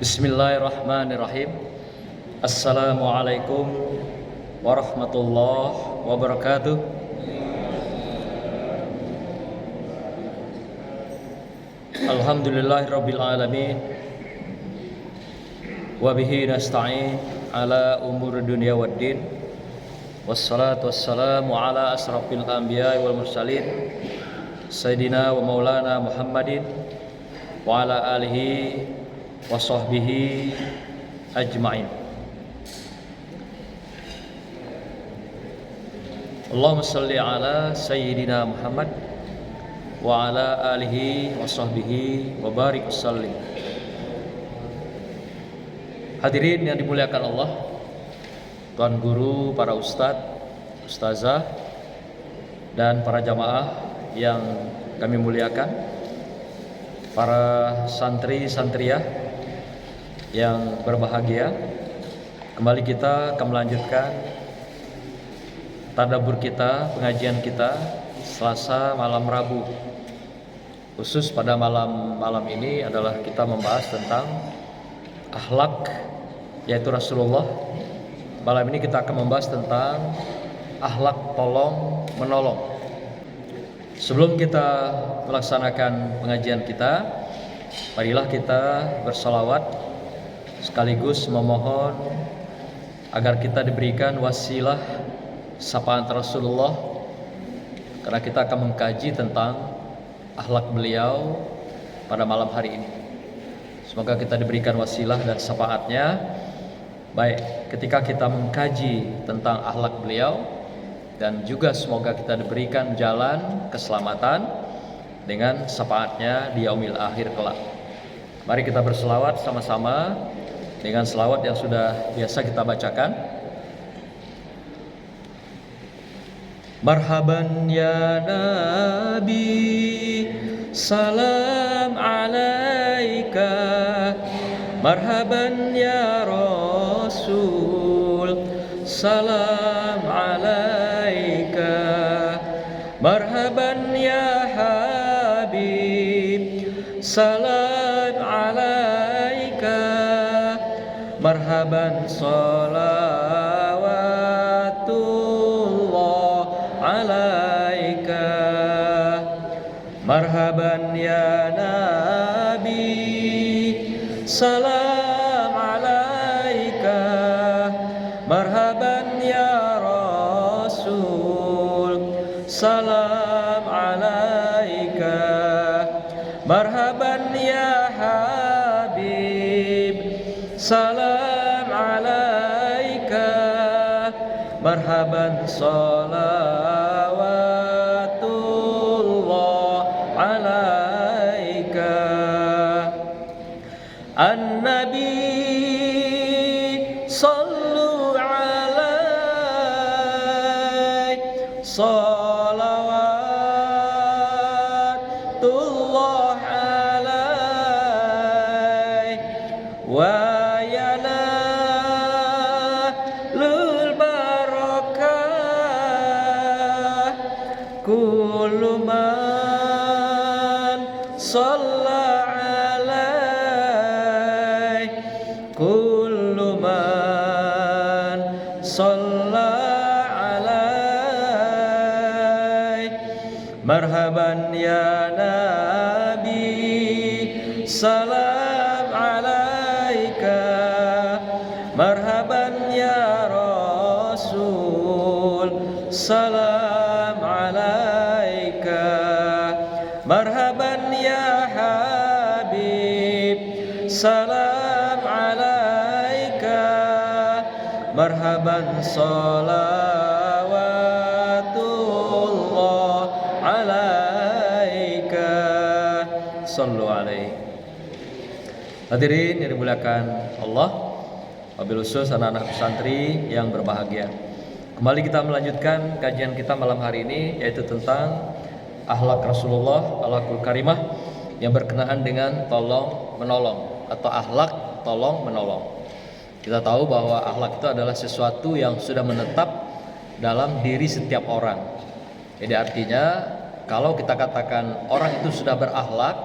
Bismillahirrahmanirrahim. Assalamualaikum warahmatullahi wabarakatuh. Alhamdulillahirabbil alamin. Wa bihi nasta'in ala umuri dunya waddin. Wassalatu wassalamu ala asrafil anbiya'i wal mursalin Sayyidina wa maulana Muhammadin wa ala alihi wa sahbihi ajma'in. Allahumma salli ala Sayyidina Muhammad wa ala alihi wa sahbihi wa barik sallim. Hadirin yang dimuliakan Allah, Tuan Guru, para ustadz, ustazah, dan para jamaah yang kami muliakan, para santri santriyah yang berbahagia. Kembali kita akan melanjutkan tadabbur kita, pengajian kita Selasa malam Rabu. Khusus pada malam ini adalah kita membahas tentang akhlak, yaitu Rasulullah. Malam ini kita akan membahas tentang akhlak tolong menolong. Sebelum kita melaksanakan pengajian kita, marilah kita bersalawat sekaligus memohon agar kita diberikan wasilah sapaan Rasulullah, karena kita akan mengkaji tentang akhlak beliau pada malam hari ini. Semoga kita diberikan wasilah dan syafaatnya, baik ketika kita mengkaji tentang akhlak beliau, dan juga semoga kita diberikan jalan keselamatan dengan syafaatnya di yaumil akhir kelak. Mari kita berselawat sama-sama dengan selawat yang sudah biasa kita bacakan. Marhaban ya Nabi, salam alaika. Marhaban ya Rasul, salam alaika. Marhaban ya Habib, salam alaika. Marhaban salawatullah alaika. Marhaban ya Nabi, salam alaika. Marhaban ya Rasul, salam alaika. Marhaban ya Habib, salam alaika. Marhaban salawatullah alaika. An-Nabi sallu alaih, salawatullah alaih. Wa yanalul barakah kullu man shalla alaih, kullu man shalla alaih. Marhaban ya Nabi, salam alaika. Marhaban ya Rasul, salam alaika. Marhaban ya Habib, salam alaika. Marhaban salawatullah alaika. Sallu alaihi. Hadirin yang dimuliakan Allah, wabil khusus anak-anak santri yang berbahagia. Kembali kita melanjutkan kajian kita malam hari ini, yaitu tentang akhlak Rasulullah, akhlakul karimah, yang berkenaan dengan tolong menolong atau akhlak tolong menolong. Kita tahu bahwa akhlak itu adalah sesuatu yang sudah menetap dalam diri setiap orang. Jadi artinya kalau kita katakan orang itu sudah berakhlak,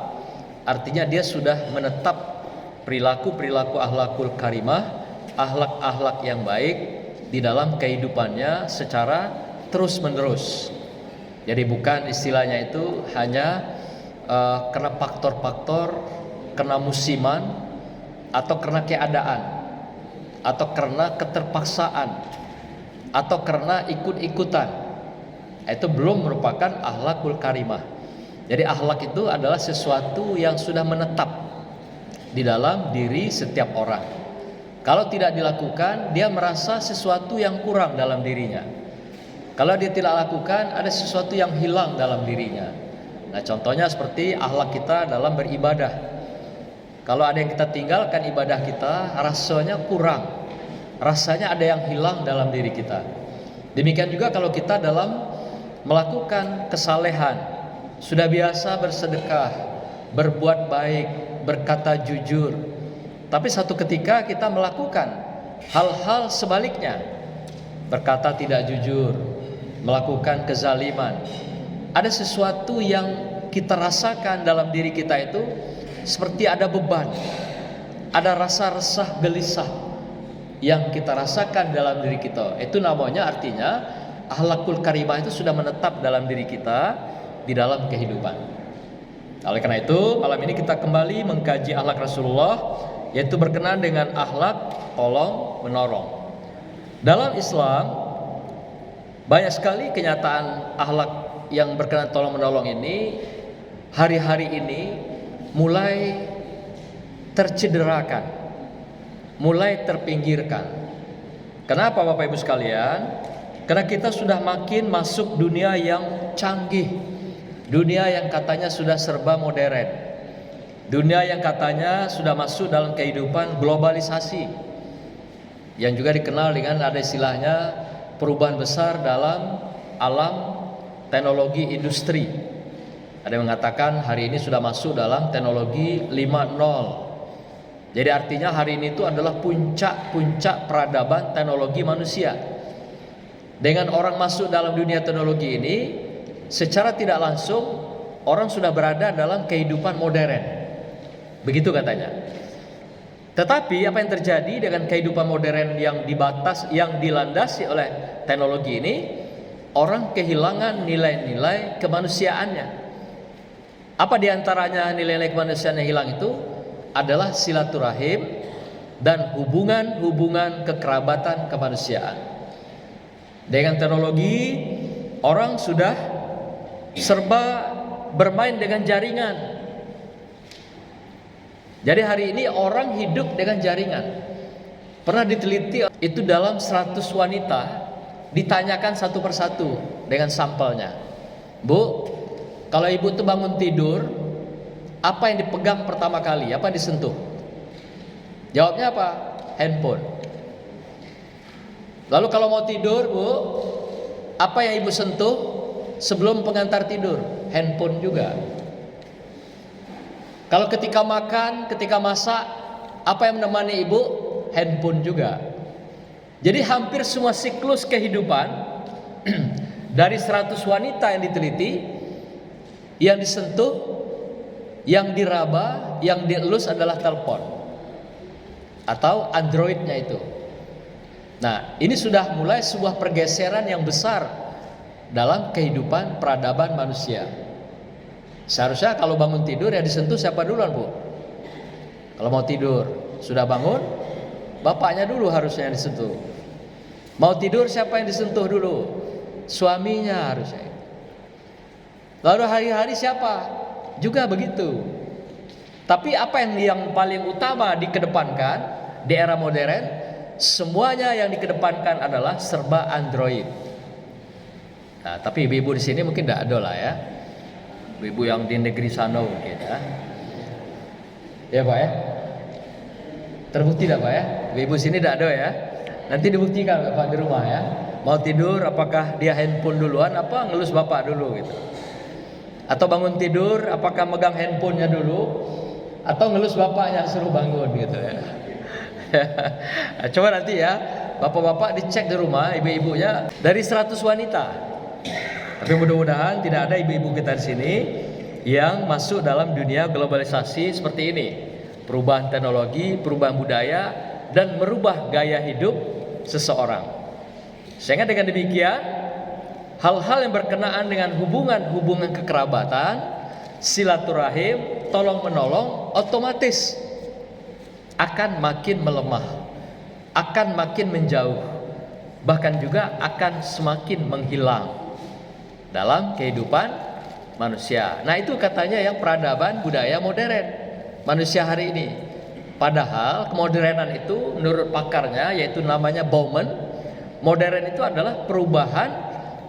artinya dia sudah menetap perilaku-perilaku akhlakul karimah, akhlak-akhlak yang baik di dalam kehidupannya secara terus-menerus. Jadi bukan istilahnya itu hanya karena faktor-faktor, karena musiman, atau karena keadaan, atau karena keterpaksaan, atau karena ikut-ikutan. Itu belum merupakan akhlakul karimah. Jadi akhlak itu adalah sesuatu yang sudah menetap di dalam diri setiap orang. Kalau tidak dilakukan, dia merasa sesuatu yang kurang dalam dirinya. Kalau dia tidak lakukan, ada sesuatu yang hilang dalam dirinya. Nah, contohnya seperti akhlak kita dalam beribadah. Kalau ada yang kita tinggalkan ibadah kita, rasanya kurang. Rasanya ada yang hilang dalam diri kita. Demikian juga kalau kita dalam melakukan kesalehan, sudah biasa bersedekah, berbuat baik, berkata jujur, tapi satu ketika kita melakukan hal-hal sebaliknya, berkata tidak jujur, melakukan kezaliman, ada sesuatu yang kita rasakan dalam diri kita itu seperti ada beban, ada rasa resah gelisah yang kita rasakan dalam diri kita. Itu namanya artinya akhlakul karimah itu sudah menetap dalam diri kita di dalam kehidupan. Oleh karena itu, malam ini kita kembali mengkaji akhlak Rasulullah, yaitu berkenaan dengan akhlak tolong menolong. Dalam Islam banyak sekali kenyataan akhlak yang berkenaan tolong menolong ini hari-hari ini mulai tercederakan, mulai terpinggirkan. Kenapa Bapak Ibu sekalian? Karena kita sudah makin masuk dunia yang canggih, dunia yang katanya sudah serba modern, dunia yang katanya sudah masuk dalam kehidupan globalisasi, yang juga dikenal dengan ada istilahnya perubahan besar dalam alam teknologi industri. Ada yang mengatakan hari ini sudah masuk dalam teknologi 5.0. Jadi artinya hari ini itu adalah puncak-puncak peradaban teknologi manusia. Dengan orang masuk dalam dunia teknologi ini, secara tidak langsung orang sudah berada dalam kehidupan modern. Begitu katanya. Tetapi apa yang terjadi dengan kehidupan modern yang dilandasi oleh teknologi ini, orang kehilangan nilai-nilai kemanusiaannya. Apa diantaranya nilai-nilai kemanusiaan yang hilang itu? Adalah silaturahim dan hubungan-hubungan kekerabatan kemanusiaan. Dengan teknologi, orang sudah serba bermain dengan jaringan. Jadi hari ini orang hidup dengan jaringan. Pernah diteliti itu dalam 100 wanita, ditanyakan satu persatu dengan sampelnya. Bu, kalau ibu tuh bangun tidur, apa yang dipegang pertama kali? Apa yang disentuh? Jawabnya apa? Handphone. Lalu kalau mau tidur, Bu, apa yang ibu sentuh sebelum pengantar tidur? Handphone juga. Kalau ketika makan, ketika masak, apa yang menemani ibu? Handphone juga. Jadi hampir semua siklus kehidupan dari 100 wanita yang diteliti, yang disentuh, yang diraba, yang dielus adalah telepon atau Androidnya itu. Nah, ini sudah mulai sebuah pergeseran yang besar dalam kehidupan peradaban manusia. Seharusnya kalau bangun tidur ya disentuh siapa duluan, Bu? Kalau mau tidur, sudah bangun, bapaknya dulu harusnya yang disentuh. Mau tidur siapa yang disentuh dulu? Suaminya harusnya. Lalu hari-hari siapa? Juga begitu. Tapi apa yang paling utama dikedepankan di era modern? Semuanya yang dikedepankan adalah serba Android. Nah, tapi ibu-ibu di sini mungkin tidak ada lah ya. Ibu yang di negeri sana mungkin ya. Ya Pak ya. Terbukti tidak Pak ya? Ibu sini tidak ada ya. Nanti dibuktikan Bapak di rumah ya. Mau tidur apakah dia handphone duluan apa ngelus Bapak dulu gitu. Atau bangun tidur apakah megang handphonenya dulu atau ngelus bapaknya suruh bangun gitu ya. Coba nanti ya bapak-bapak dicek di rumah ibu-ibunya dari 100 wanita. Tapi mudah-mudahan tidak ada ibu-ibu kita di sini yang masuk dalam dunia globalisasi seperti ini. perubahan teknologi, perubahan budaya, dan merubah gaya hidup seseorang. Sehingga dengan demikian, hal-hal yang berkenaan dengan hubungan kekerabatan, silaturahim, tolong menolong, otomatis akan makin melemah, akan makin menjauh, bahkan juga akan semakin menghilang dalam kehidupan manusia. Nah, itu katanya yang peradaban budaya modern manusia hari ini. Padahal kemodernan itu menurut pakarnya, yaitu namanya Bauman, modern itu adalah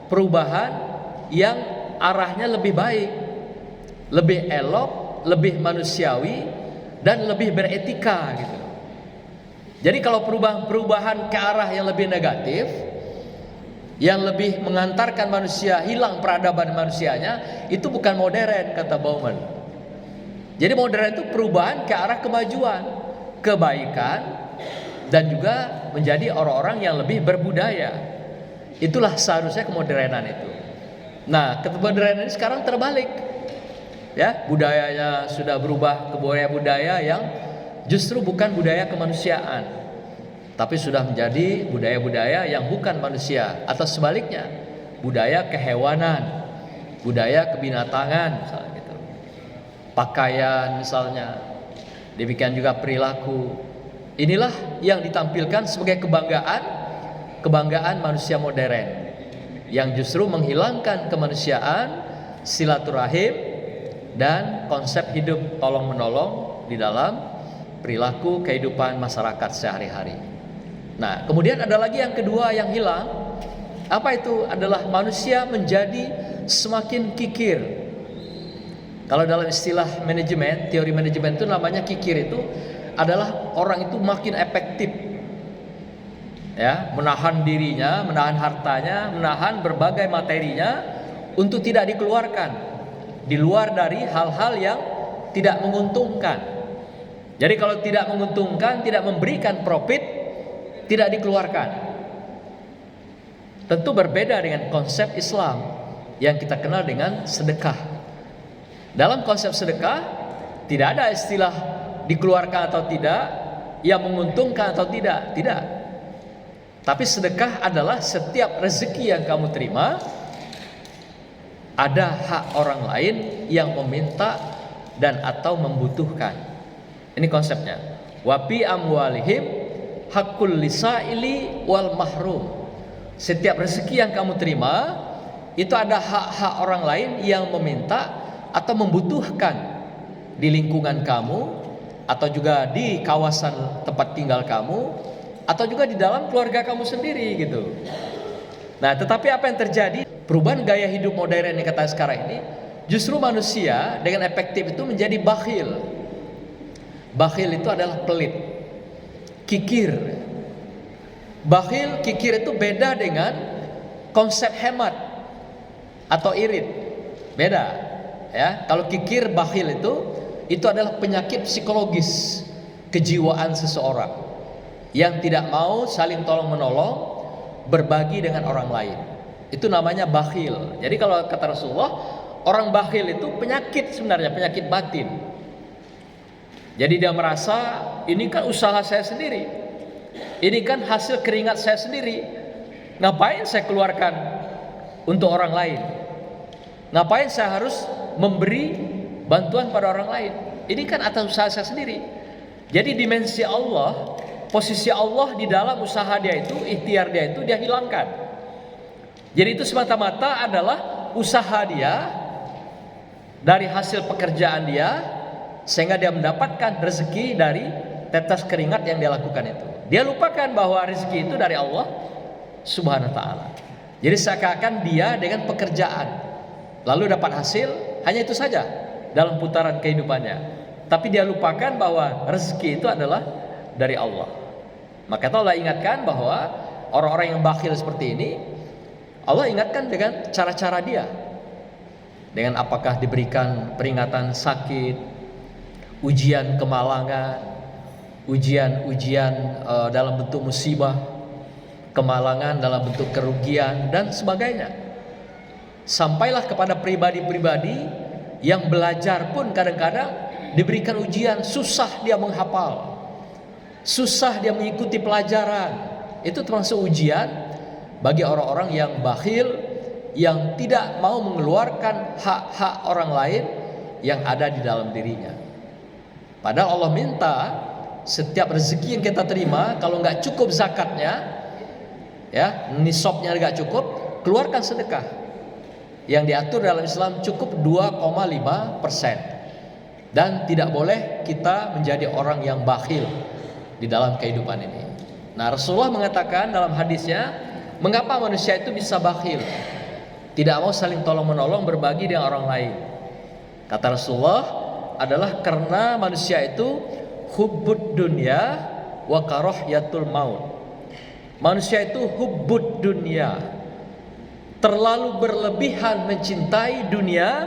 perubahan yang arahnya lebih baik, lebih elok, lebih manusiawi, dan lebih beretika gitu. Jadi kalau perubahan ke arah yang lebih negatif, yang lebih mengantarkan manusia hilang peradaban manusianya, itu bukan modern, kata Bauman. Jadi modern itu perubahan ke arah kemajuan, kebaikan, dan juga menjadi orang-orang yang lebih berbudaya. Itulah seharusnya kemodernan itu. Nah, kemodernan ini sekarang terbalik. Ya, budayanya sudah berubah ke budaya yang justru bukan budaya kemanusiaan, tapi sudah menjadi budaya-budaya yang bukan manusia, atau sebaliknya, budaya kehewanan, budaya kebinatangan misalnya gitu. Pakaian misalnya, demikian juga perilaku. Inilah yang ditampilkan sebagai kebanggaan manusia modern, yang justru menghilangkan kemanusiaan, silaturahim, dan konsep hidup tolong menolong di dalam perilaku kehidupan masyarakat sehari-hari. Nah, kemudian ada lagi yang kedua yang hilang. Apa itu? Adalah manusia menjadi semakin kikir. Kalau dalam istilah manajemen, teori manajemen itu namanya kikir, itu adalah orang itu makin efektif, ya, menahan dirinya, menahan hartanya, menahan berbagai materinya untuk tidak dikeluarkan di luar dari hal-hal yang tidak menguntungkan. Jadi kalau tidak menguntungkan, tidak memberikan profit, tidak dikeluarkan. Tentu berbeda dengan konsep Islam yang kita kenal dengan sedekah. Dalam konsep sedekah tidak ada istilah dikeluarkan atau tidak, yang menguntungkan atau tidak, tidak. Tapi sedekah adalah setiap rezeki yang kamu terima, ada hak orang lain yang meminta dan atau membutuhkan. Ini konsepnya. Wa fi amwalihim haqqul lisaili wal mahrum. Setiap rezeki yang kamu terima itu ada hak-hak orang lain yang meminta atau membutuhkan di lingkungan kamu, atau juga di kawasan tempat tinggal kamu, atau juga di dalam keluarga kamu sendiri gitu. Nah, tetapi apa yang terjadi? Perubahan gaya hidup modern yang kata sekarang ini, justru manusia dengan efektif itu menjadi bakhil. Bakhil itu adalah pelit, kikir. Bakhil, kikir itu beda dengan konsep hemat atau irit. Beda, ya. Kalau kikir, bakhil itu adalah penyakit psikologis kejiwaan seseorang yang tidak mau saling tolong menolong, berbagi dengan orang lain. Itu namanya bakhil. Jadi kalau kata Rasulullah, orang bakhil itu penyakit, sebenarnya penyakit batin. Jadi dia merasa ini kan usaha saya sendiri, ini kan hasil keringat saya sendiri, ngapain saya keluarkan untuk orang lain? Ngapain saya harus memberi bantuan pada orang lain? Ini kan atas usaha saya sendiri. Jadi dimensi Allah, posisi Allah di dalam usaha dia itu, ikhtiar dia itu, dia hilangkan. Jadi itu semata-mata adalah usaha dia, dari hasil pekerjaan dia, sehingga dia mendapatkan rezeki dari tetes keringat yang dia lakukan itu. Dia lupakan bahwa rezeki itu dari Allah Subhanahu wa ta'ala. Jadi seakan-akan dia dengan pekerjaan lalu dapat hasil, hanya itu saja dalam putaran kehidupannya. Tapi dia lupakan bahwa rezeki itu adalah dari Allah. Maka Allah ingatkan bahwa orang-orang yang bakhil seperti ini, Allah ingatkan dengan cara-cara dia. Dengan apakah diberikan peringatan sakit, ujian kemalangan, ujian dalam bentuk musibah, kemalangan dalam bentuk kerugian, dan sebagainya. Sampailah kepada pribadi-pribadi yang belajar pun kadang-kadang diberikan ujian, susah dia menghafal, susah dia mengikuti pelajaran. Itu termasuk ujian bagi orang-orang yang bakhil, yang tidak mau mengeluarkan hak-hak orang lain yang ada di dalam dirinya. Padahal Allah minta setiap rezeki yang kita terima, kalau nggak cukup zakatnya, ya nisabnya nggak cukup, keluarkan sedekah. Yang diatur dalam Islam cukup 2,5%. Dan tidak boleh kita menjadi orang yang bakhil di dalam kehidupan ini. Nah, Rasulullah mengatakan dalam hadisnya, mengapa manusia itu bisa bakhil, tidak mau saling tolong menolong, berbagi dengan orang lain. Kata Rasulullah adalah karena manusia itu hubbud dunya wa karahyatul maut. Manusia itu hubbud dunya, terlalu berlebihan mencintai dunia,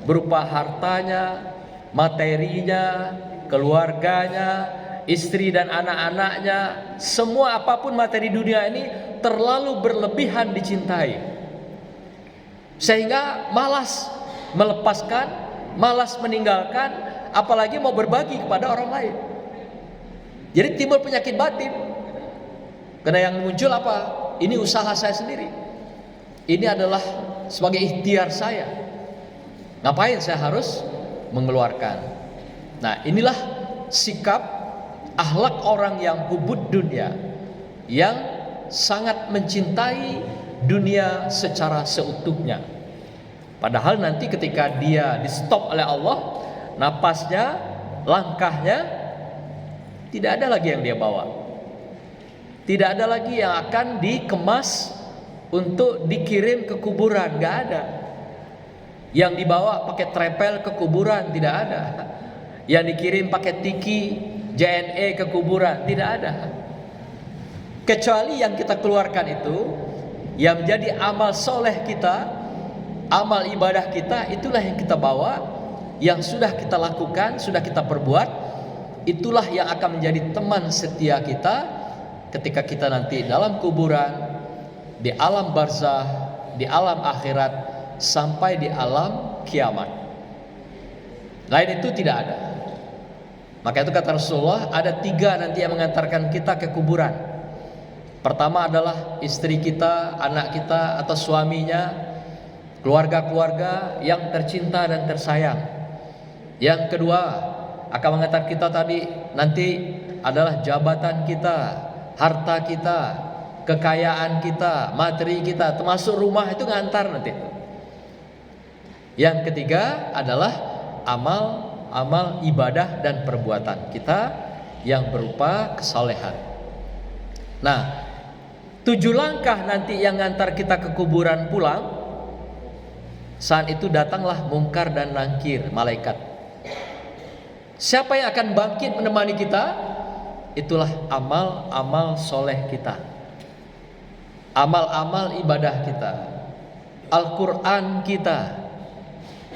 berupa hartanya, materinya, keluarganya, istri dan anak-anaknya, semua apapun materi dunia ini terlalu berlebihan dicintai, sehingga malas melepaskan, malas meninggalkan, apalagi mau berbagi kepada orang lain. Jadi timbul penyakit batin. Karena yang muncul apa? Ini usaha saya sendiri, ini adalah sebagai ikhtiar saya, ngapain saya harus mengeluarkan. Nah, inilah sikap akhlak orang yang hubud dunia, yang sangat mencintai dunia secara seutuhnya. Padahal nanti ketika dia di-stop oleh Allah, napasnya, langkahnya, tidak ada lagi yang dia bawa, tidak ada lagi yang akan dikemas untuk dikirim ke kuburan, gak ada. Yang dibawa pakai trepel ke kuburan, tidak ada. Yang dikirim pakai tiki JNE ke kuburan, tidak ada. Kecuali yang kita keluarkan itu, yang menjadi amal soleh kita, amal ibadah kita, itulah yang kita bawa, yang sudah kita lakukan, sudah kita perbuat. Itulah yang akan menjadi teman setia kita ketika kita nanti dalam kuburan, di alam barzah, di alam akhirat, sampai di alam kiamat. Lain itu tidak ada. Maka itu kata Rasulullah, ada 3 nanti yang mengantarkan kita ke kuburan. Pertama adalah istri kita, anak kita, atau suaminya, keluarga-keluarga yang tercinta dan tersayang. Yang kedua akan mengantar kita tadi nanti adalah jabatan kita, harta kita, kekayaan kita, materi kita, termasuk rumah, itu ngantar nanti. Yang ketiga adalah amal ibadah dan perbuatan kita yang berupa kesalehan. Nah, 7 langkah nanti yang ngantar kita ke kuburan pulang. Saat itu datanglah mungkar dan nakir, malaikat. Siapa yang akan bangkit menemani kita? Itulah amal soleh kita, amal ibadah kita, Al-Quran kita,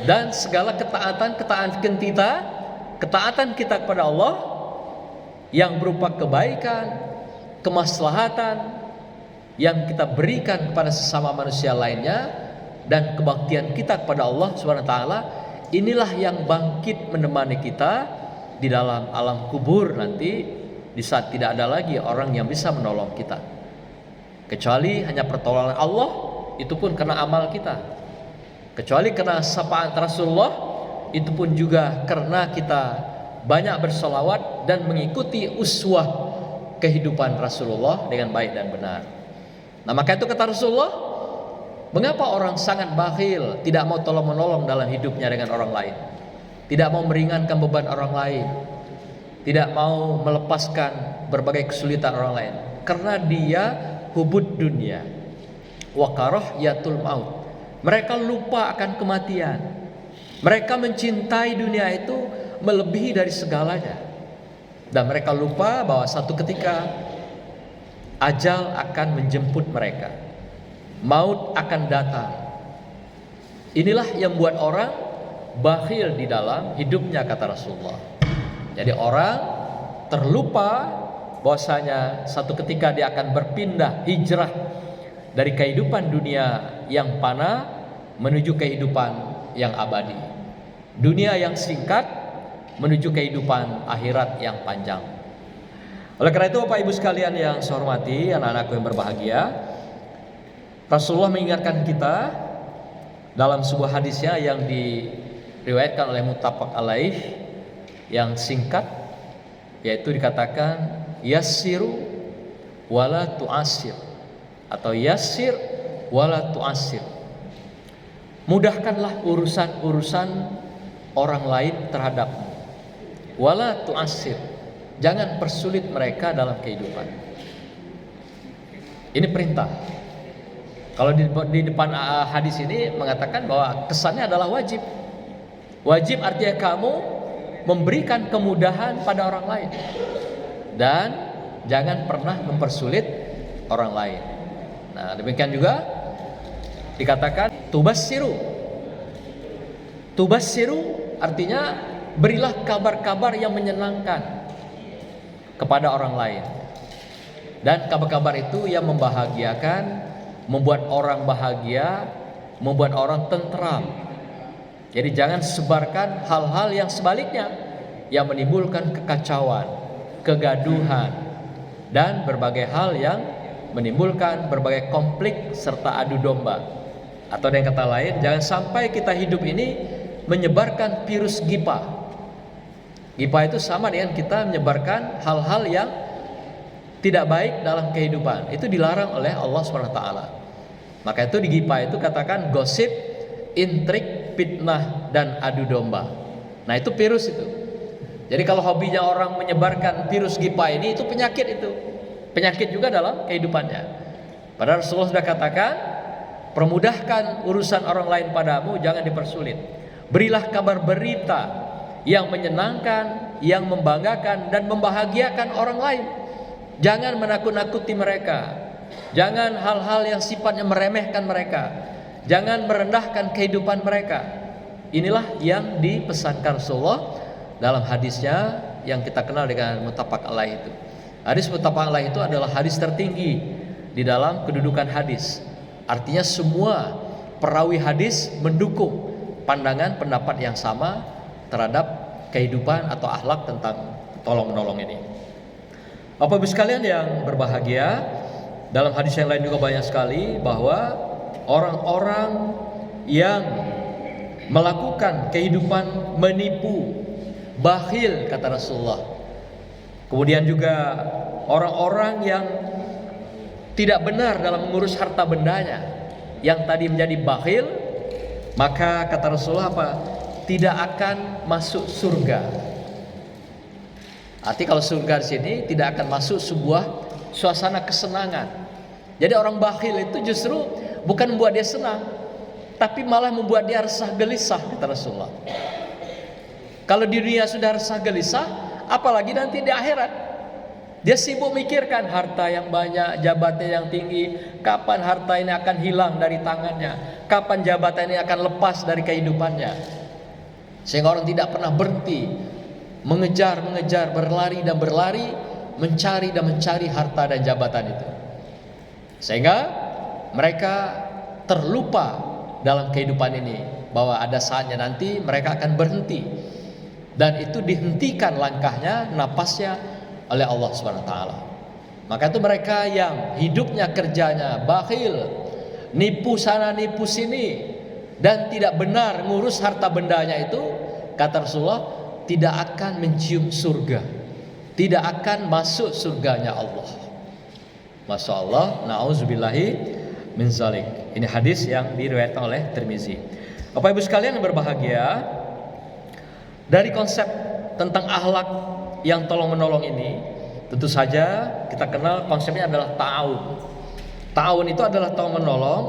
dan segala ketaatan kita kepada Allah yang berupa kebaikan, kemaslahatan yang kita berikan kepada sesama manusia lainnya, dan kebaktian kita kepada Allah Subhanahu wa taala. Inilah yang bangkit menemani kita di dalam alam kubur nanti, di saat tidak ada lagi orang yang bisa menolong kita, kecuali hanya pertolongan Allah, itu pun karena amal kita. Kecuali karena syafaat Rasulullah, itu pun juga karena kita banyak bersolawat dan mengikuti uswah kehidupan Rasulullah dengan baik dan benar. Nah, maka itu kata Rasulullah, mengapa orang sangat bakhil, tidak mau tolong menolong dalam hidupnya dengan orang lain, tidak mau meringankan beban orang lain, tidak mau melepaskan berbagai kesulitan orang lain, karena dia hubud dunia wa karahyatul maut. Mereka lupa akan kematian. Mereka mencintai dunia itu melebihi dari segalanya. Dan mereka lupa bahwa satu ketika ajal akan menjemput mereka, maut akan datang. Inilah yang membuat orang bakhil di dalam hidupnya, kata Rasulullah. Jadi orang terlupa bahwasanya satu ketika dia akan berpindah, hijrah dari kehidupan dunia yang fana menuju kehidupan yang abadi. Dunia yang singkat menuju kehidupan akhirat yang panjang. Oleh karena itu Bapak Ibu sekalian yang saya hormati, anak-anakku yang berbahagia, Rasulullah mengingatkan kita dalam sebuah hadisnya yang diriwayatkan oleh muttafaq alaih yang singkat, yaitu dikatakan yassiru wala tu'assir, atau yassir wala tu'assir. Mudahkanlah urusan-urusan orang lain terhadapmu. Wala tu'assir, jangan persulit mereka dalam kehidupan. Ini perintah. Kalau di depan hadis ini mengatakan bahwa kesannya adalah wajib. Wajib artinya kamu memberikan kemudahan pada orang lain, dan jangan pernah mempersulit orang lain. Nah, demikian juga dikatakan tubassiru. Tubassiru artinya berilah kabar-kabar yang menyenangkan kepada orang lain. Dan kabar-kabar itu yang membahagiakan, membuat orang bahagia, membuat orang tentram. Jadi jangan sebarkan hal-hal yang sebaliknya, yang menimbulkan kekacauan, kegaduhan, dan berbagai hal yang menimbulkan berbagai konflik serta adu domba. Atau dengan kata lain, jangan sampai kita hidup ini menyebarkan virus ghibah. Ghibah itu sama dengan kita menyebarkan hal-hal yang tidak baik dalam kehidupan. Itu dilarang oleh Allah SWT. Maka itu di ghibah itu katakan gosip, intrik, fitnah, dan adu domba. Nah itu virus itu. Jadi kalau hobinya orang menyebarkan virus ghibah ini, itu penyakit itu. Penyakit juga dalam kehidupannya. Padahal Rasulullah sudah katakan, permudahkan urusan orang lain padamu, jangan dipersulit. Berilah kabar berita yang menyenangkan, yang membanggakan, dan membahagiakan orang lain. Jangan menakut-nakuti mereka. Jangan hal-hal yang sifatnya meremehkan mereka. Jangan merendahkan kehidupan mereka. Inilah yang dipesankan Rasulullah dalam hadisnya yang kita kenal dengan muttafaq alaih itu. Hadis muttafaq alaih itu adalah hadis tertinggi di dalam kedudukan hadis. Artinya semua perawi hadis mendukung pandangan pendapat yang sama terhadap kehidupan atau akhlak tentang tolong menolong ini. Bapak Ibu sekalian yang berbahagia, dalam hadis yang lain juga banyak sekali bahwa orang-orang yang melakukan kehidupan menipu, bakhil kata Rasulullah. Kemudian juga orang-orang yang tidak benar dalam mengurus harta bendanya, yang tadi menjadi bakhil, maka kata Rasulullah apa? Tidak akan masuk surga. Arti kalau surga di sini tidak akan masuk sebuah suasana kesenangan. Jadi orang bakhil itu justru bukan membuat dia senang, tapi malah membuat dia resah gelisah kata Rasulullah. Kalau di dunia sudah resah gelisah, apalagi nanti di akhirat. Dia sibuk mikirkan harta yang banyak, jabatan yang tinggi, kapan harta ini akan hilang dari tangannya, kapan jabatan ini akan lepas dari kehidupannya. Sehingga orang tidak pernah berhenti mengejar, berlari, mencari dan mencari harta dan jabatan itu. Sehingga mereka terlupa dalam kehidupan ini bahwa ada saatnya nanti mereka akan berhenti, dan itu dihentikan langkahnya, napasnya oleh Allah SWT. Maka itu mereka yang hidupnya kerjanya bakhil, nipu sana nipu sini, dan tidak benar ngurus harta bendanya itu, kata Rasulullah, tidak akan mencium surga, tidak akan masuk surganya Allah. Masya Allah, na'udzubillahi min zalik. Ini hadis yang diriwayatkan oleh Tirmizi. Bapak Ibu sekalian yang berbahagia, dari konsep tentang akhlak yang tolong menolong ini, tentu saja kita kenal konsepnya adalah ta'awun. Ta'awun itu adalah tolong menolong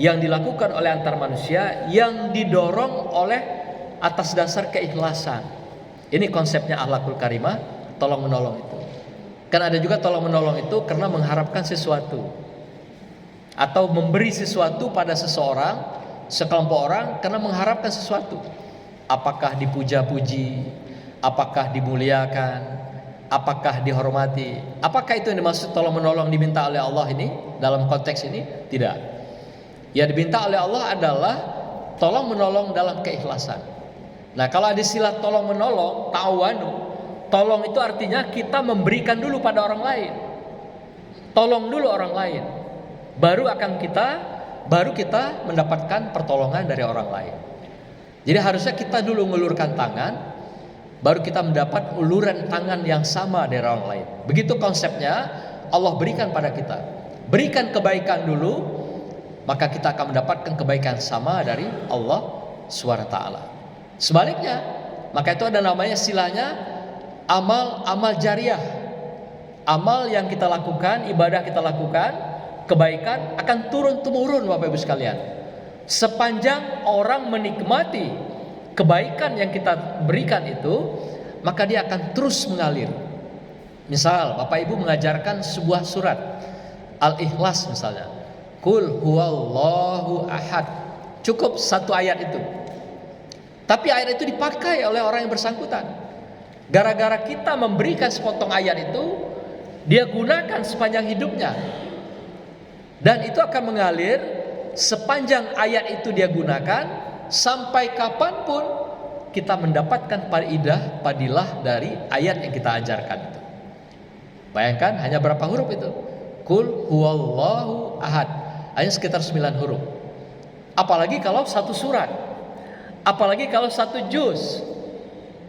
yang dilakukan oleh antar manusia, yang didorong oleh atas dasar keikhlasan. Ini konsepnya akhlakul karimah, tolong menolong itu. Kan ada juga tolong menolong itu karena mengharapkan sesuatu, atau memberi sesuatu pada seseorang, sekelompok orang, karena mengharapkan sesuatu. Apakah dipuja-puji, apakah dimuliakan, apakah dihormati. Apakah itu yang dimaksud tolong menolong diminta oleh Allah ini dalam konteks ini? Tidak. Yang diminta oleh Allah adalah tolong menolong dalam keikhlasan. Nah, kalau ada istilah tolong menolong, ta'awanu, tolong itu artinya kita memberikan dulu pada orang lain. Tolong dulu orang lain. Baru kita mendapatkan pertolongan dari orang lain. Jadi harusnya kita dulu mengulurkan tangan, baru kita mendapat uluran tangan yang sama dari orang lain. Begitu konsepnya Allah berikan pada kita. Berikan kebaikan dulu, maka kita akan mendapatkan kebaikan sama dari Allah SWT. Sebaliknya, maka itu ada namanya istilahnya amal jariah. Amal yang kita lakukan, ibadah kita lakukan, kebaikan akan turun-temurun Bapak Ibu sekalian. Sepanjang orang menikmati kebaikan yang kita berikan itu, maka dia akan terus mengalir. Misal Bapak Ibu mengajarkan sebuah surat Al-Ikhlas misalnya, Qul huwallahu ahad, cukup satu ayat itu. Tapi ayat itu dipakai oleh orang yang bersangkutan. Gara-gara kita memberikan sepotong ayat itu, dia gunakan sepanjang hidupnya. Dan itu akan mengalir sepanjang ayat itu dia gunakan, sampai kapanpun kita mendapatkan padilah dari ayat yang kita ajarkan itu. Bayangkan hanya berapa huruf itu? Qul huwallahu ahad, hanya sekitar 9 huruf. Apalagi kalau satu surat, apalagi kalau satu juz.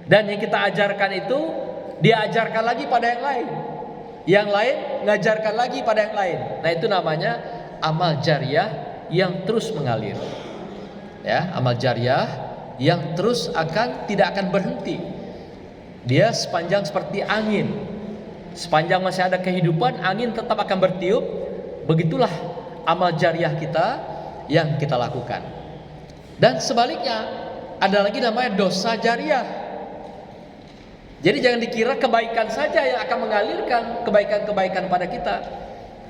Dan yang kita ajarkan itu diajarkan lagi pada yang lain, yang lain ngajarkan lagi pada yang lain. Nah, itu namanya amal jariah yang terus mengalir. Ya, amal jariah yang terus tidak akan berhenti. Dia sepanjang seperti angin. Sepanjang masih ada kehidupan, angin tetap akan bertiup. Begitulah amal jariah kita yang kita lakukan. Dan sebaliknya, ada lagi namanya dosa jariah. Jadi jangan dikira kebaikan saja yang akan mengalirkan kebaikan-kebaikan pada kita.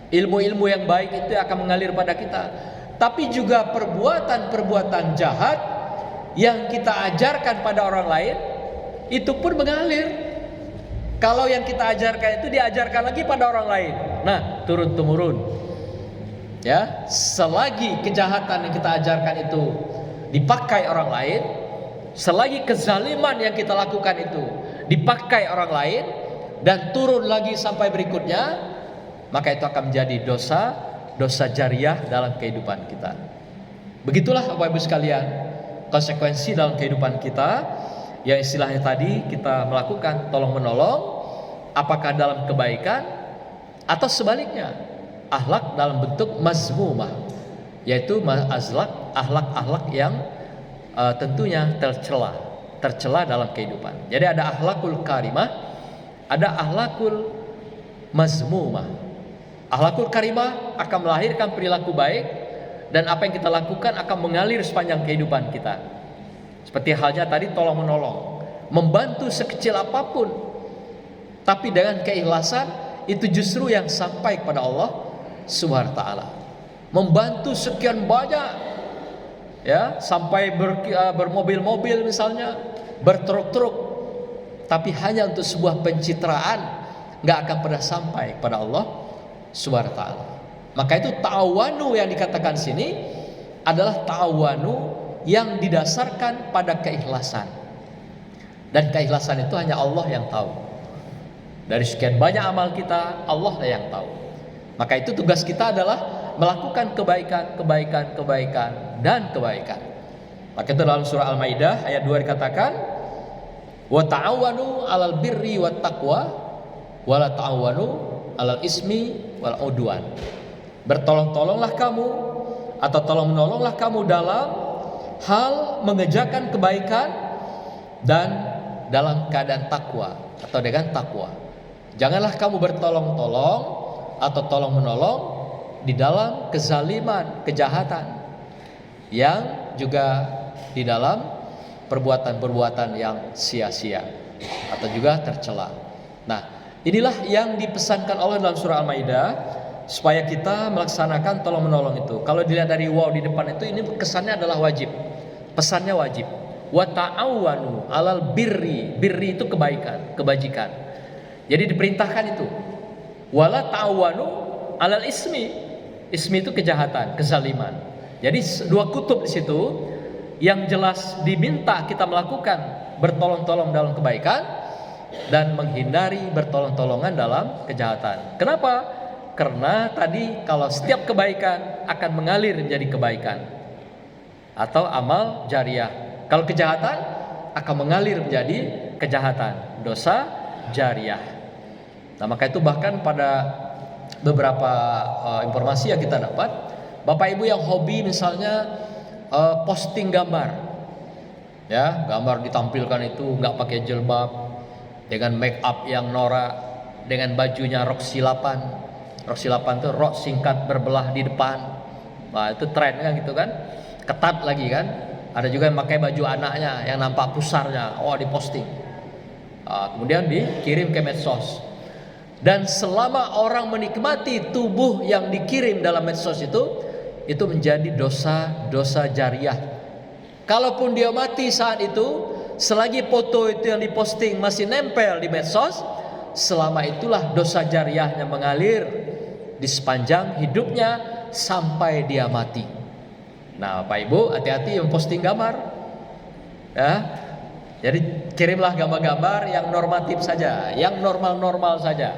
Ilmu-ilmu yang baik itu akan mengalir pada kita. Tapi juga perbuatan-perbuatan jahat yang kita ajarkan pada orang lain, itu pun mengalir. Kalau yang kita ajarkan itu diajarkan lagi pada orang lain, nah turun-temurun. Ya, selagi kejahatan yang kita ajarkan itu dipakai orang lain, selagi kezaliman yang kita lakukan itu dipakai orang lain dan turun lagi sampai berikutnya, maka itu akan menjadi dosa jariah dalam kehidupan kita. Begitulah Bapak Ibu sekalian, konsekuensi dalam kehidupan kita yang istilahnya tadi kita melakukan tolong menolong, apakah dalam kebaikan atau sebaliknya akhlak dalam bentuk mazmumah, yaitu akhlak yang tentunya tercela dalam kehidupan. Jadi ada akhlakul karimah, ada akhlakul mazmumah. Akhlakul karimah akan melahirkan perilaku baik, dan apa yang kita lakukan akan mengalir sepanjang kehidupan kita. Seperti halnya tadi tolong menolong, membantu sekecil apapun, tapi dengan keikhlasan, itu justru yang sampai kepada Allah Subhanahu wa taala. Membantu sekian banyak, ya, sampai bermobil-mobil misalnya, bertruk-truk, tapi hanya untuk sebuah pencitraan, nggak akan pernah sampai kepada Allah Subhanahu wa taala. Maka itu ta'awanu yang dikatakan sini adalah ta'awanu yang didasarkan pada keikhlasan. Dan keikhlasan itu hanya Allah yang tahu. Dari sekian banyak amal kita, Allah yang tahu. Maka itu tugas kita adalah melakukan kebaikan dan kebaikan. Maka itu dalam surah Al-Maidah ayat 2 dikatakan, wa ta'awanu 'alal birri wat taqwa wa la ta'awanu 'alal ismi wal udwan. Bertolong-tolonglah kamu atau tolong menolonglah kamu dalam hal mengerjakan kebaikan dan dalam keadaan takwa atau dengan takwa. Janganlah kamu bertolong-tolong atau tolong menolong di dalam kezaliman, kejahatan, yang juga di dalam perbuatan-perbuatan yang sia-sia atau juga tercela. Nah, inilah yang dipesankan Allah dalam surah Al-Maidah, supaya kita melaksanakan tolong menolong itu. Kalau dilihat dari waw di depan itu, ini kesannya adalah wajib. Pesannya wajib. Wa ta'awanu 'alal birri. Birri itu kebaikan, kebajikan. Jadi diperintahkan itu. Wala ta'awanu 'alal ismi. Ismi itu kejahatan, kezaliman. Jadi dua kutub di situ. yang jelas diminta kita melakukan bertolong-tolong dalam kebaikan dan menghindari bertolong-tolongan dalam kejahatan. Kenapa? Karena tadi kalau setiap kebaikan akan mengalir menjadi kebaikan atau amal jariah. Kalau kejahatan akan mengalir menjadi kejahatan, dosa jariah. Nah, maka itu bahkan pada beberapa informasi yang kita dapat, Bapak Ibu yang hobi misalnya posting gambar, ya, gambar ditampilkan itu nggak pakai jilbab, dengan make up yang norak, dengan bajunya rok silapan. Rok silapan itu rok singkat berbelah di depan. Nah, itu tren kan gitu kan, ketat lagi kan. Ada juga yang pakai baju anaknya yang nampak pusarnya, diposting. Kemudian dikirim ke medsos. Dan selama orang menikmati tubuh yang dikirim dalam medsos itu menjadi dosa jariah. Kalaupun dia mati saat itu, selagi foto itu yang diposting masih nempel di medsos, selama itulah dosa jariahnya mengalir di sepanjang hidupnya sampai dia mati. Nah, Pak Ibu hati-hati yang posting gambar, ya. Jadi kirimlah gambar-gambar yang normatif saja, yang normal-normal saja.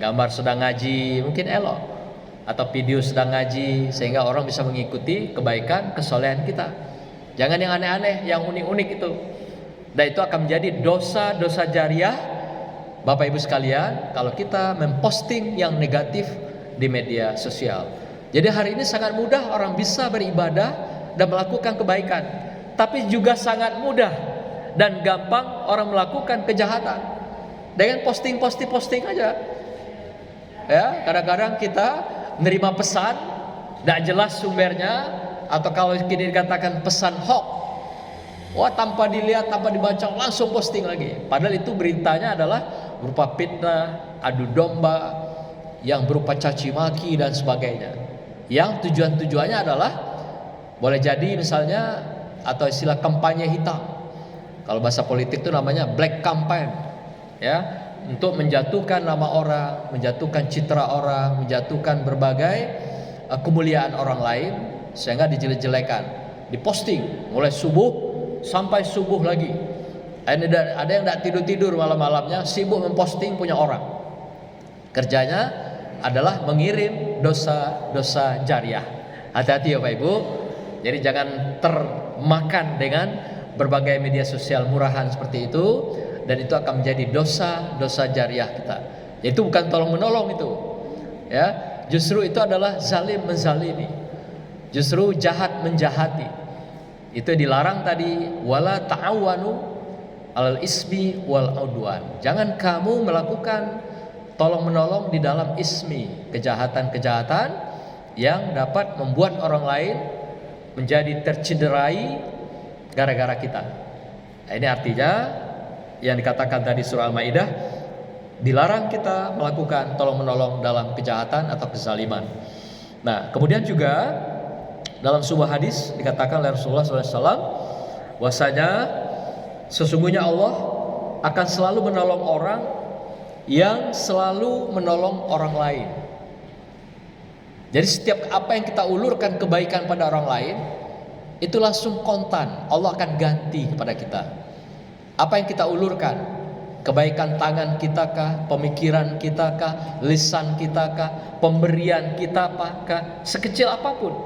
Gambar sedang ngaji mungkin elok, atau video sedang ngaji sehingga orang bisa mengikuti kebaikan kesolehan kita. Jangan yang aneh-aneh, yang unik-unik itu. Dan itu akan menjadi dosa jariah Bapak Ibu sekalian kalau kita memposting yang negatif di media sosial. Jadi hari ini sangat mudah orang bisa beribadah dan melakukan kebaikan, tapi juga sangat mudah dan gampang orang melakukan kejahatan dengan posting aja. Ya, kadang-kadang kita menerima pesan tidak jelas sumbernya, atau kalau kini dikatakan pesan hoax, tanpa dilihat, tanpa dibaca langsung posting lagi. Padahal itu beritanya adalah berupa fitnah, adu domba, yang berupa caci maki dan sebagainya. Yang tujuannya adalah boleh jadi misalnya atau istilah kampanye hitam. Kalau bahasa politik itu namanya black campaign, ya. Untuk menjatuhkan nama orang, menjatuhkan citra orang, menjatuhkan berbagai kemuliaan orang lain sehingga dijelek-jelekan, diposting mulai subuh sampai subuh lagi. Ada yang tidak tidur malam-malamnya sibuk memposting punya orang. Kerjanya adalah mengirim dosa jariah. Hati-hati ya Pak Ibu. Jadi jangan termakan dengan berbagai media sosial murahan seperti itu. Dan itu akan menjadi dosa jariah kita. Itu bukan tolong menolong itu, ya. Justru itu adalah zalim menzalimi. Justru jahat menjahati. Itu dilarang tadi, wala ta'awanu alal ismi wal udwan. Jangan kamu melakukan tolong menolong di dalam ismi, kejahatan-kejahatan yang dapat membuat orang lain menjadi tercederai gara-gara kita. Nah, ini artinya yang dikatakan tadi surah Al-Maidah, dilarang kita melakukan tolong menolong dalam kejahatan atau kezaliman. Nah, kemudian juga dalam sebuah hadis dikatakan oleh Rasulullah SAW, bahwasanya sesungguhnya Allah akan selalu menolong orang yang selalu menolong orang lain. Jadi setiap apa yang kita ulurkan kebaikan pada orang lain, itu langsung kontan Allah akan ganti kepada kita. Apa yang kita ulurkan, kebaikan tangan kita kah, pemikiran kita kah, lisan kita kah, pemberian kita kah, sekecil apapun,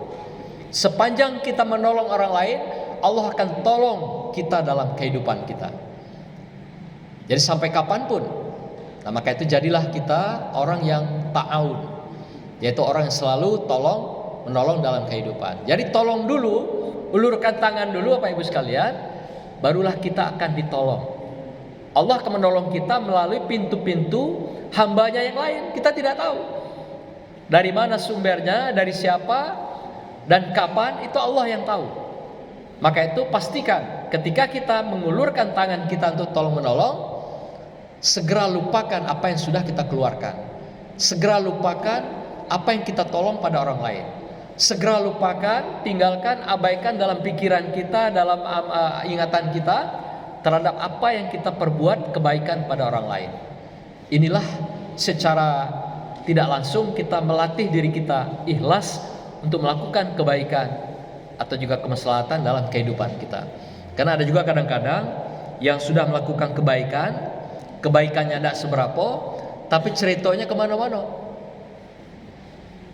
sepanjang kita menolong orang lain, Allah akan tolong kita dalam kehidupan kita. Jadi sampai kapanpun. Nah, maka itu jadilah kita orang yang ta'awun, yaitu orang yang selalu tolong menolong dalam kehidupan. Jadi tolong dulu, ulurkan tangan dulu Bapak Ibu sekalian, barulah kita akan ditolong. Allah akan menolong kita melalui pintu-pintu hambanya yang lain. Kita tidak tahu dari mana sumbernya, dari siapa dan kapan, itu Allah yang tahu. Maka itu pastikan ketika kita mengulurkan tangan kita untuk tolong menolong, segera lupakan apa yang sudah kita keluarkan. Segera lupakan apa yang kita tolong pada orang lain. Segera lupakan, tinggalkan, abaikan dalam pikiran kita, dalam ingatan kita terhadap apa yang kita perbuat kebaikan pada orang lain. Inilah secara tidak langsung kita melatih diri kita ikhlas untuk melakukan kebaikan atau juga kemaslahatan dalam kehidupan kita. Karena ada juga kadang-kadang yang sudah melakukan kebaikan, kebaikannya tidak seberapa, tapi ceritanya kemana-mana.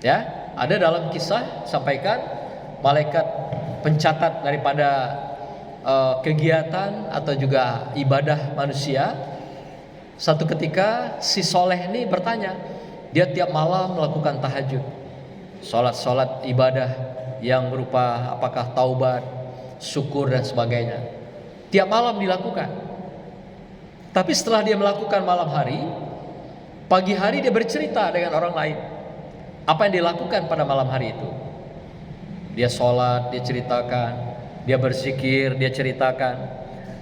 Ya, ada dalam kisah sampaikan malaikat pencatat daripada kegiatan atau juga ibadah manusia. Satu ketika si soleh ini bertanya, dia tiap malam melakukan tahajud, sholat ibadah yang berupa apakah taubat, syukur dan sebagainya. Tiap malam dilakukan. Tapi setelah dia melakukan malam hari, pagi hari dia bercerita dengan orang lain apa yang dilakukan pada malam hari itu. Dia sholat, dia ceritakan. Dia berzikir, dia ceritakan.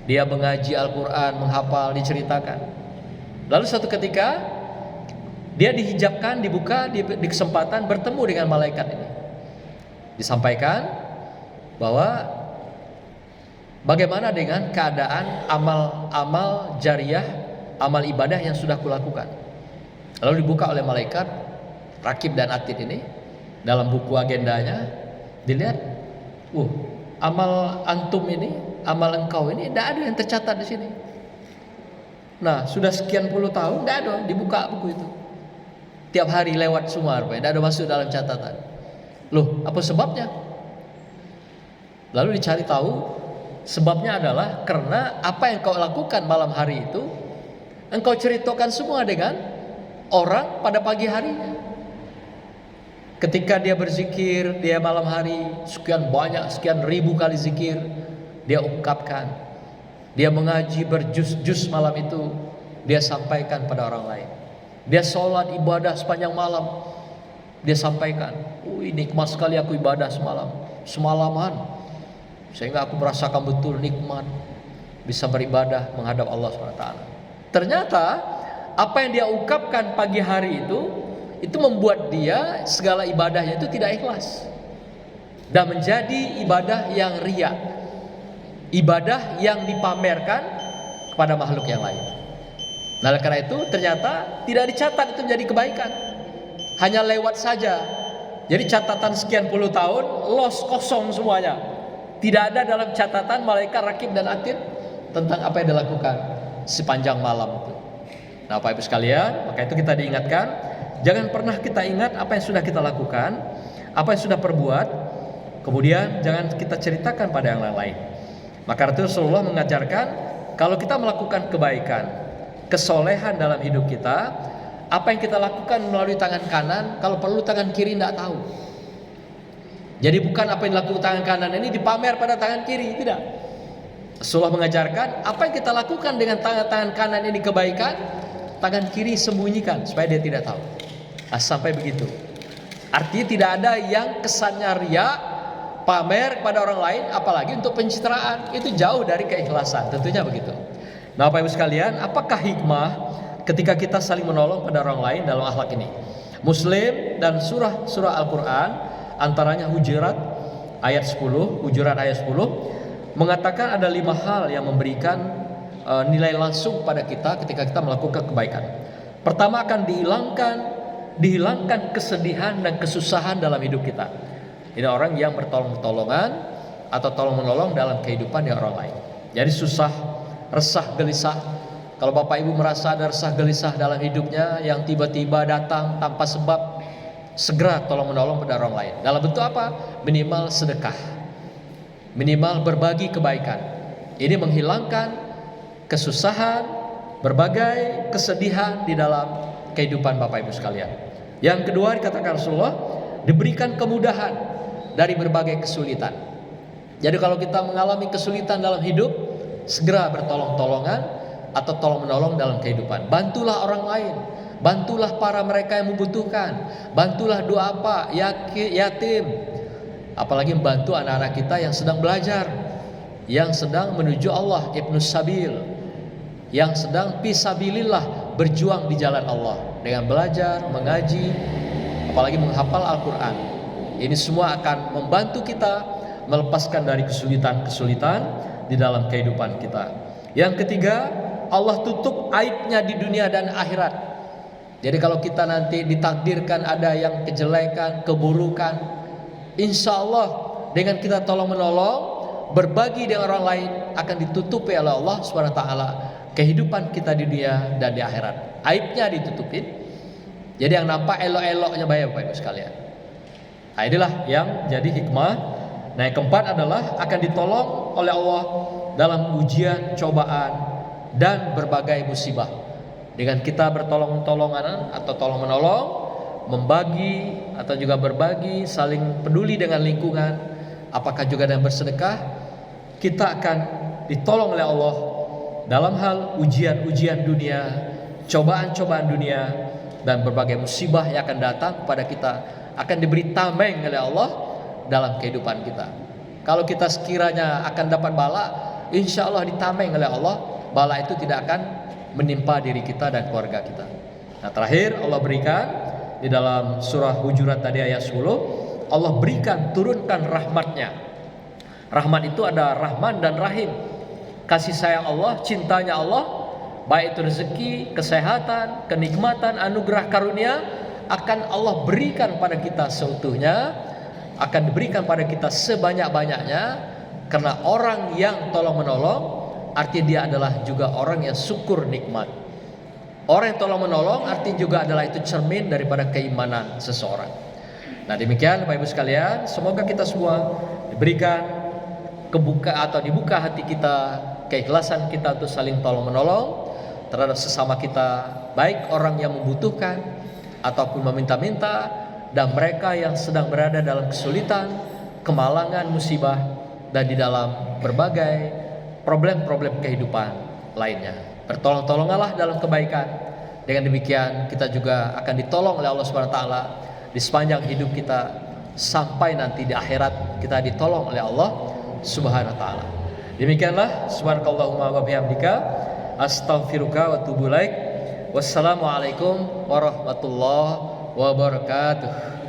Dia mengaji Al-Quran, menghafal, diceritakan. Lalu suatu ketika dia dihijabkan, dibuka di kesempatan bertemu dengan malaikat ini. Disampaikan bahwa bagaimana dengan keadaan amal jariyah, amal ibadah yang sudah kulakukan. Lalu dibuka oleh malaikat Rakib dan Atid ini dalam buku agendanya, dilihat, amal antum ini, amal engkau ini tidak ada yang tercatat di sini. Nah, sudah sekian puluh tahun tidak ada, dibuka buku itu. Tiap hari lewat semua, tidak ada masuk dalam catatan. Loh, apa sebabnya? Lalu dicari tahu, sebabnya adalah karena apa yang kau lakukan malam hari itu, engkau ceritakan semua dengan orang pada pagi harinya. Ketika dia berzikir, dia malam hari sekian banyak, sekian ribu kali zikir, dia ungkapkan. Dia mengaji berjus-jus malam itu, dia sampaikan pada orang lain. Dia sholat ibadah sepanjang malam, dia sampaikan. Nikmat sekali aku ibadah semalaman, sehingga aku merasakan betul nikmat bisa beribadah menghadap Allah SWT. Ternyata apa yang dia ungkapkan pagi hari itu membuat dia segala ibadahnya itu tidak ikhlas dan menjadi ibadah yang riya, ibadah yang dipamerkan kepada makhluk yang lain. Nah, karena itu ternyata tidak dicatat itu menjadi kebaikan, hanya lewat saja. Jadi catatan sekian puluh tahun lost, kosong semuanya, tidak ada dalam catatan malaikat Rakib dan Atid tentang apa yang dilakukan sepanjang malam itu. Nah, Bapak Ibu sekalian, maka itu kita diingatkan, jangan pernah kita ingat apa yang sudah kita lakukan, apa yang sudah perbuat, kemudian jangan kita ceritakan pada yang lain. Maka Rasulullah mengajarkan, kalau kita melakukan kebaikan, kesolehan dalam hidup kita, apa yang kita lakukan melalui tangan kanan, kalau perlu tangan kiri tidak tahu. Jadi bukan apa yang dilakukan tangan kanan ini dipamer pada tangan kiri, tidak. Rasulullah mengajarkan, apa yang kita lakukan dengan tangan kanan ini kebaikan, tangan kiri sembunyikan supaya dia tidak tahu. Sampai begitu. Artinya tidak ada yang kesannya riya, pamer kepada orang lain, apalagi untuk pencitraan. Itu jauh dari keikhlasan, tentunya begitu. Nah, Bapak Ibu sekalian, apakah hikmah ketika kita saling menolong pada orang lain dalam akhlak ini? Muslim dan surah Al-Quran, antaranya Hujurat ayat 10, mengatakan ada 5 hal yang memberikan nilai langsung pada kita ketika kita melakukan kebaikan. Pertama, akan dihilangkan kesedihan dan kesusahan dalam hidup kita. Ini orang yang bertolong-tolongan atau tolong-menolong dalam kehidupan orang lain. Jadi susah, resah, gelisah. Kalau Bapak Ibu merasa ada resah gelisah dalam hidupnya yang tiba-tiba datang tanpa sebab, segera tolong-menolong pada orang lain. Dalam bentuk apa? Minimal sedekah, minimal berbagi kebaikan. Ini menghilangkan kesusahan, berbagai kesedihan di dalam kehidupan Bapak Ibu sekalian. Yang kedua, dikatakan Rasulullah, diberikan kemudahan dari berbagai kesulitan. Jadi kalau kita mengalami kesulitan dalam hidup, segera bertolong-tolongan atau tolong-menolong dalam kehidupan. Bantulah orang lain, bantulah para mereka yang membutuhkan, bantulah duafa, yatim. Apalagi membantu anak-anak kita yang sedang belajar, yang sedang menuju Allah, Ibnus Sabil, yang sedang fisabilillah, berjuang di jalan Allah dengan belajar, mengaji, apalagi menghafal Al-Quran. Ini semua akan membantu kita melepaskan dari kesulitan-kesulitan di dalam kehidupan kita. Yang ketiga, Allah tutup aibnya di dunia dan akhirat. Jadi kalau kita nanti ditakdirkan ada yang kejelekan, keburukan, insya Allah dengan kita tolong menolong, berbagi dengan orang lain, akan ditutupi oleh Allah Subhanahu wa taala kehidupan kita di dunia dan di akhirat. Aibnya ditutupin. Jadi yang nampak elok-eloknya Bapak Ibu sekalian. Nah, inilah yang jadi hikmah. Nah, yang keempat adalah akan ditolong oleh Allah dalam ujian, cobaan, dan berbagai musibah. Dengan kita bertolong-tolongan atau tolong menolong, membagi atau juga berbagi, saling peduli dengan lingkungan, apakah juga dengan bersedekah, kita akan ditolong oleh Allah dalam hal ujian-ujian dunia, cobaan-cobaan dunia, dan berbagai musibah yang akan datang kepada kita akan diberi tameng oleh Allah dalam kehidupan kita. Kalau kita sekiranya akan dapat bala, insya Allah ditameng oleh Allah, bala itu tidak akan menimpa diri kita dan keluarga kita. Nah, terakhir Allah berikan di dalam surah Hujurat tadi ayat 10, Allah berikan, turunkan rahmatnya. Rahmat itu ada Rahman dan Rahim. Kasih sayang Allah, cintanya Allah, baik itu rezeki, kesehatan, kenikmatan, anugerah karunia, akan Allah berikan pada kita seutuhnya, akan diberikan pada kita sebanyak-banyaknya. Karena orang yang tolong menolong, artinya dia adalah juga orang yang syukur nikmat. Orang yang tolong menolong artinya juga adalah itu cermin daripada keimanan seseorang. Nah, demikian Bapak Ibu sekalian, semoga kita semua diberikan dibuka hati kita, keikhlasan kita untuk saling tolong menolong terhadap sesama kita, baik orang yang membutuhkan ataupun meminta-minta, dan mereka yang sedang berada dalam kesulitan, kemalangan, musibah, dan di dalam berbagai problem-problem kehidupan lainnya. Bertolong-tolonganlah dalam kebaikan. Dengan demikian kita juga akan ditolong oleh Allah Subhanahu wa taala di sepanjang hidup kita, sampai nanti di akhirat kita ditolong oleh Allah Subhanahu wa taala. Demikianlah, subhanakallahumma wa bihamdika, astaghfiruka wa atubu ilaik. Wassalamualaikum warahmatullahi wabarakatuh.